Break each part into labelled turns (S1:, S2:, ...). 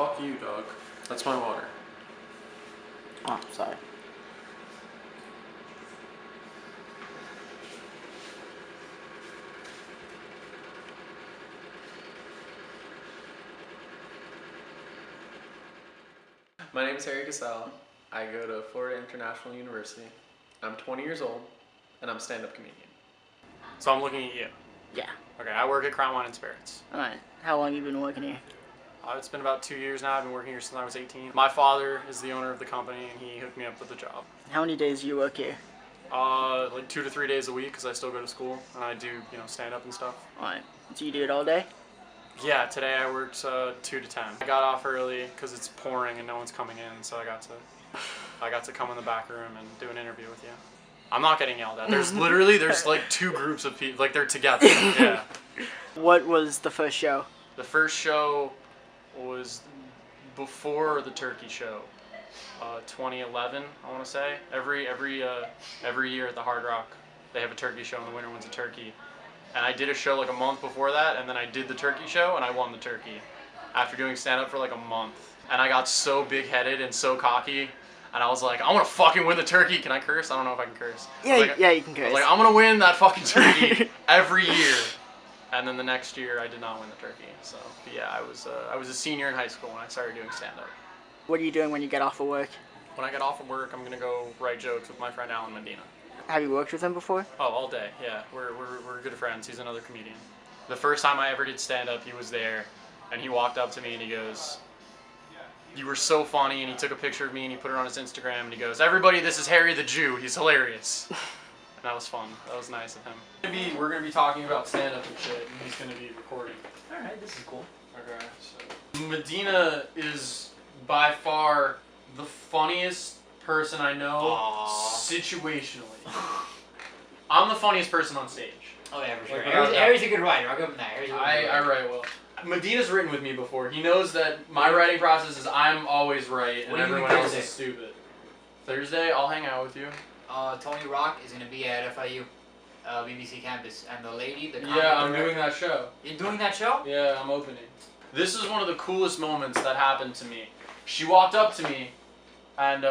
S1: Fuck you, dog. That's my water.
S2: Oh, sorry.
S1: My name is Harry Kassal. I go to Florida International University. I'm 20 years old, and I'm a stand-up comedian.
S3: So I'm looking at you.
S2: Yeah.
S3: Okay, I work at Crown Wine and Spirits.
S2: Alright. How long you been working here?
S3: It's been about 2 years now. I've been working here since I was 18. My father is the owner of the company, and he hooked me up with the job.
S2: How many days do you work here?
S3: Like 2 to 3 days a week, because I still go to school, and I do, stand-up and stuff.
S2: Alright. Do you do it all day?
S3: Yeah, today I worked 2 to 10. I got off early because it's pouring and no one's coming in, so I got to come in the back room and do an interview with you. I'm not getting yelled at. There's like 2 groups of people, like they're together. Yeah.
S2: What was the first show?
S3: The first show was before the turkey show, 2011, I want to say. Every year at the Hard Rock, they have a turkey show, and the winner wins a turkey. And I did a show like a month before that, and then I did the turkey show, and I won the turkey after doing stand-up for like a month. And I got so big-headed and so cocky, and I was like, I'm gonna fucking win the turkey. Can I curse? I don't know if I can curse.
S2: Yeah, yeah, you can curse.
S3: I was like, I'm gonna win that fucking turkey every year. And then the next year, I did not win the turkey. So, but yeah, I was a senior in high school when I started doing stand-up.
S2: What are you doing when you get off of work?
S3: When I get off of work, I'm gonna go write jokes with my friend Alan Medina.
S2: Have you worked with him before?
S3: Oh, all day, yeah. We're good friends. He's another comedian. The first time I ever did stand-up, he was there, and he walked up to me and he goes, "You were so funny," and he took a picture of me and he put it on his Instagram, and he goes, "Everybody, this is Harry the Jew. He's hilarious." And that was fun. That was nice of him. We're gonna be talking about stand-up and shit, and he's gonna be recording.
S2: Alright, this is cool.
S3: Okay, so Medina is by far the funniest person I know.
S4: Aww.
S3: Situationally. I'm the funniest person on stage.
S4: Oh yeah, for sure.
S3: Like,
S4: Harry's a good writer. I'll give him that.
S3: I write well. Medina's written with me before. He knows that my writing process is I'm always right and everyone else is stupid. Thursday, I'll hang out with you.
S4: Tony Rock is going to be at FIU, BBC campus, and the lady,
S3: Yeah, I'm doing that show.
S4: You're doing that show?
S3: Yeah, I'm opening. This is one of the coolest moments that happened to me. She walked up to me, and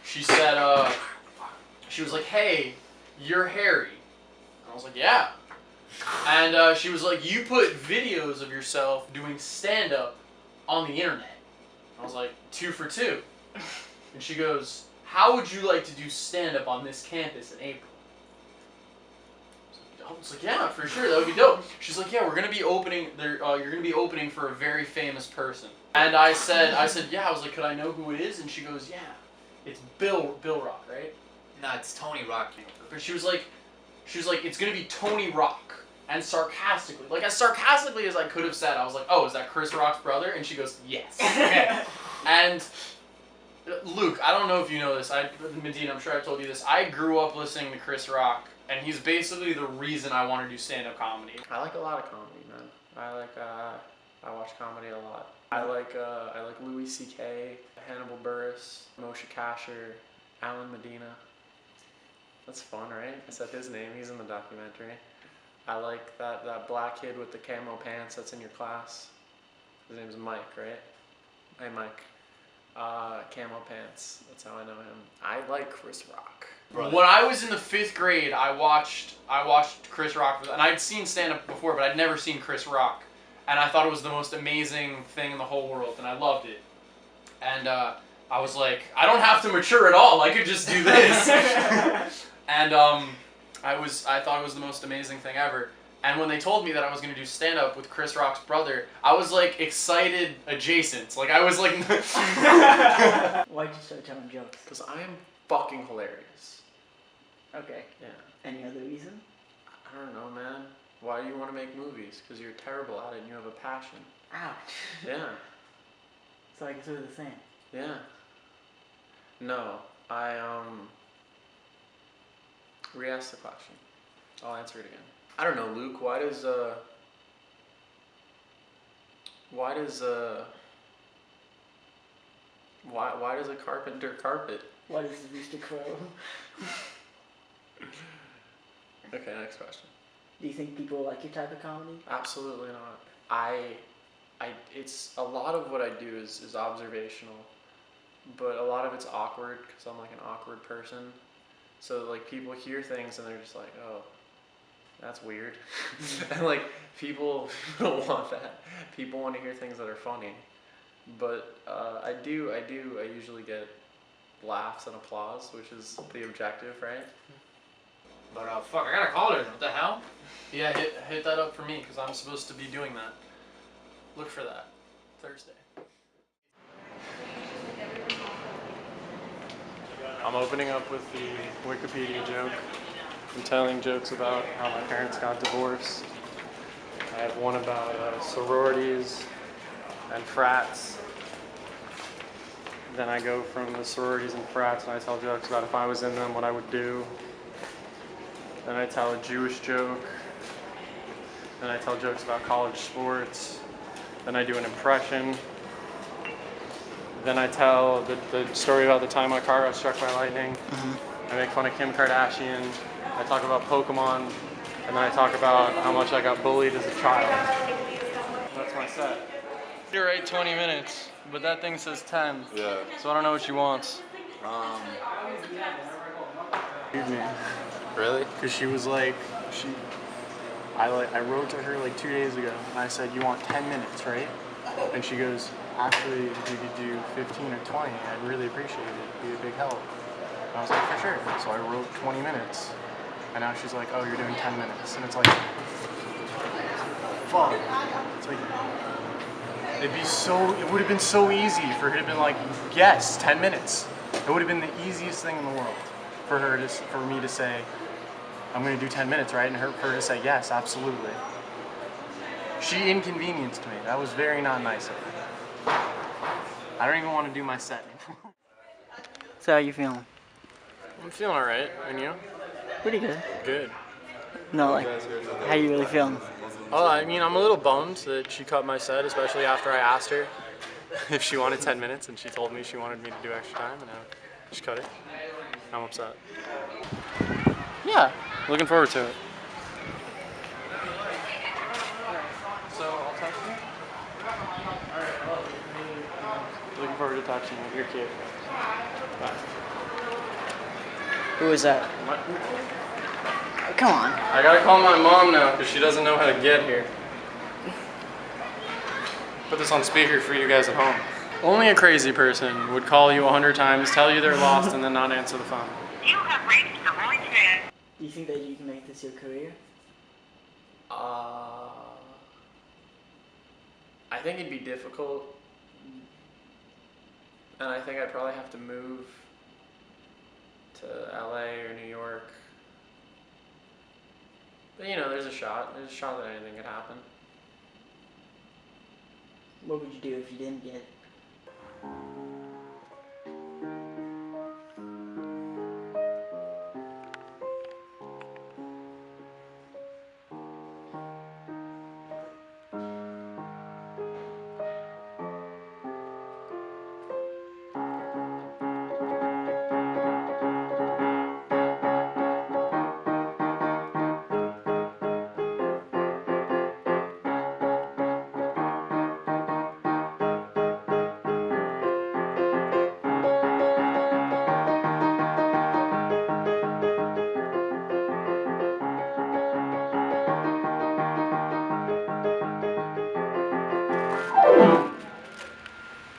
S3: she said, she was like, "Hey, you're Harry." And I was like, "Yeah." And she was like, "You put videos of yourself doing stand-up on the internet." I was like, 2 for 2. And she goes, "How would you like to do stand-up on this campus in April?" I was like, "Yeah, for sure, that would be dope." She's like, "Yeah, we're gonna be opening there. You're gonna be opening for a very famous person." And I said, "Yeah." I was like, "Could I know who it is?" And she goes, "Yeah, it's Bill Rock, right?"
S4: No, it's Tony Rock.
S3: But she was like, "It's gonna be Tony Rock." And sarcastically, like as sarcastically as I could have said, I was like, "Oh, is that Chris Rock's brother?" And she goes, "Yes." And Luke, I don't know if you know this. Medina, I'm sure I've told you this. I grew up listening to Chris Rock, and he's basically the reason I want to do stand-up comedy. I like a lot of comedy, man. I watch comedy a lot. I like Louis C.K., Hannibal Buress, Moshe Kasher, Alan Medina. That's fun, right? I said his name. He's in the documentary. I like that black kid with the camo pants that's in your class. His name's Mike, right? Hey, Mike. Camo pants. That's how I know him. I like Chris Rock. Brother. When I was in the 5th grade, I watched Chris Rock, and I'd seen stand-up before, but I'd never seen Chris Rock. And I thought it was the most amazing thing in the whole world, and I loved it. And I was like, I don't have to mature at all. I could just do this. And I thought it was the most amazing thing ever. And when they told me that I was going to do stand-up with Chris Rock's brother, I was like excited adjacent. Like I was like...
S2: Why'd you start telling jokes?
S3: Because I am fucking hilarious.
S2: Okay.
S3: Yeah.
S2: Any other reason?
S3: I don't know, man. Why do you want to make movies? Because you're terrible at it and you have a passion.
S2: Ouch.
S3: Yeah.
S2: So I guess we're the same.
S3: Yeah. No, re-ask the question. I'll answer it again. I don't know, Luke. Why does a carpenter carpet?
S2: Why does the rooster crow?
S3: Okay, next question.
S2: Do you think people like your type of comedy?
S3: Absolutely not. I
S1: it's a lot of what I do is observational, but a lot of it's awkward because I'm like an awkward person. So like people hear things and they're just like, oh, that's weird. And like people don't want that. People want to hear things that are funny. But I usually get laughs and applause, which is the objective, right?
S4: But fuck, I gotta call her. What the hell?
S3: Yeah, hit that up for me because I'm supposed to be doing that. Look for that Thursday. I'm opening up with the Wikipedia joke. I'm telling jokes about how my parents got divorced. I have one about sororities and frats. Then I go from the sororities and frats and I tell jokes about if I was in them, what I would do. Then I tell a Jewish joke. Then I tell jokes about college sports. Then I do an impression. Then I tell the story about the time my car got struck by lightning. I make fun of Kim Kardashian. I talk about Pokemon. And then I talk about how much I got bullied as a child. That's my set. You're right, 20 minutes, but that thing says 10.
S5: Yeah.
S3: So I don't know what she wants.
S5: Evening.
S3: Really? Because she was like, I wrote to her like 2 days ago, and I said, you want 10 minutes, right? And she goes, actually, if you could do 15 or 20, I'd really appreciate it. It'd be a big help. And I was like, for sure. So I wrote 20 minutes, and now she's like, oh, you're doing 10 minutes. And it's like, fuck. It's like, it would have been so easy for her to have been like, yes, 10 minutes. It would have been the easiest thing in the world for me to say, I'm going to do 10 minutes, right? And for her to say, yes, absolutely. She inconvenienced me. That was very not nice of her. I don't even want to do my set anymore.
S2: So how you feeling?
S3: I'm feeling alright, and you?
S2: Pretty good.
S3: Good.
S2: No, like, how you really feeling?
S3: Oh, I mean, I'm a little bummed that she cut my set, especially after I asked her if she wanted 10 minutes, and she told me she wanted me to do extra time, and she cut it. I'm upset. Yeah, looking forward to it. So, I'll text you? Looking forward to talking to you. You're cute. Bye.
S2: Who is that?
S3: What?
S2: Come on.
S3: I gotta call my mom now because she doesn't know how to get here. Put this on speaker for you guys at home. Only a crazy person would call you 100 times, tell you they're lost, and then not answer the phone.
S6: You have reached the voicemail.
S2: Do you think that you can make this your career?
S1: I think it'd be difficult, and I think I'd probably have to move to LA or New York. But you know, there's a shot. There's a shot that anything could happen.
S2: What would you do if you didn't get it?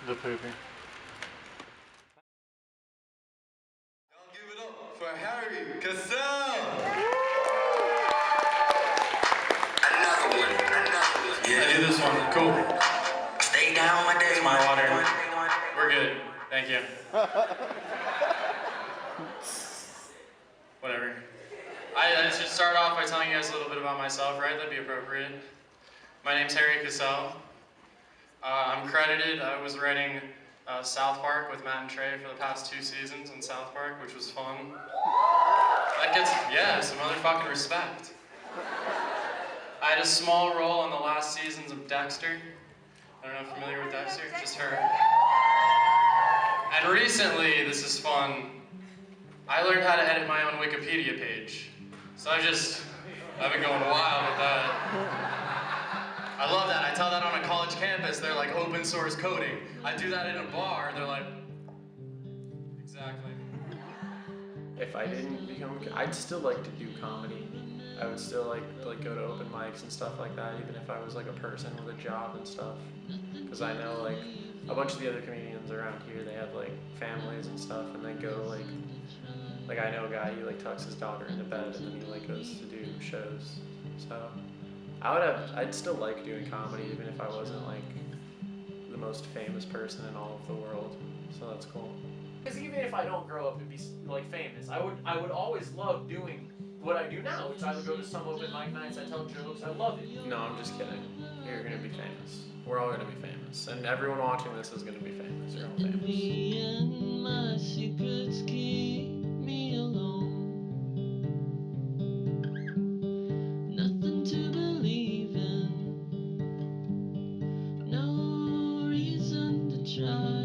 S3: The poopy.
S5: Y'all give it up for Harry Kassal.
S7: Another one.
S3: I do this one. Cool.
S7: Stay down my day,
S3: My water. We're good. Thank you. Whatever. I should start off by telling you guys a little bit about myself, right? That'd be appropriate. My name's Harry Kassal. I'm credited. I was writing South Park with Matt and Trey for the past 2 seasons in South Park, which was fun. That gets, yeah, some motherfucking respect. I had a small role in the last seasons of Dexter. I don't know if you're familiar with Dexter, just her. And recently, this is fun, I learned how to edit my own Wikipedia page. So I've been going wild with that. I love that. I tell that on a college campus.
S1: famous, they're like open source coding. I do that in a bar, they're like, exactly. If I didn't become, I'd still like to do comedy. I would still like go to open mics and stuff like that, even if I was like a person with a job and stuff. Because I know like a bunch of the other comedians around here, they have like families and stuff, and they go like I know a guy, he like tucks his daughter into bed and then he like goes to do shows. So I'd still like doing comedy even if I wasn't like the most famous person in all of the world. So that's cool.
S3: Because even if I don't grow up and be like famous, I would always love doing what I do now, which I would go to some open mic nights, I tell jokes, I love it.
S1: No, I'm just kidding. You're gonna be famous. We're all gonna be famous, and everyone watching this is gonna be famous. You're all famous.
S8: Me and my secrets keep me alone. Nothing to believe in. No reason to try.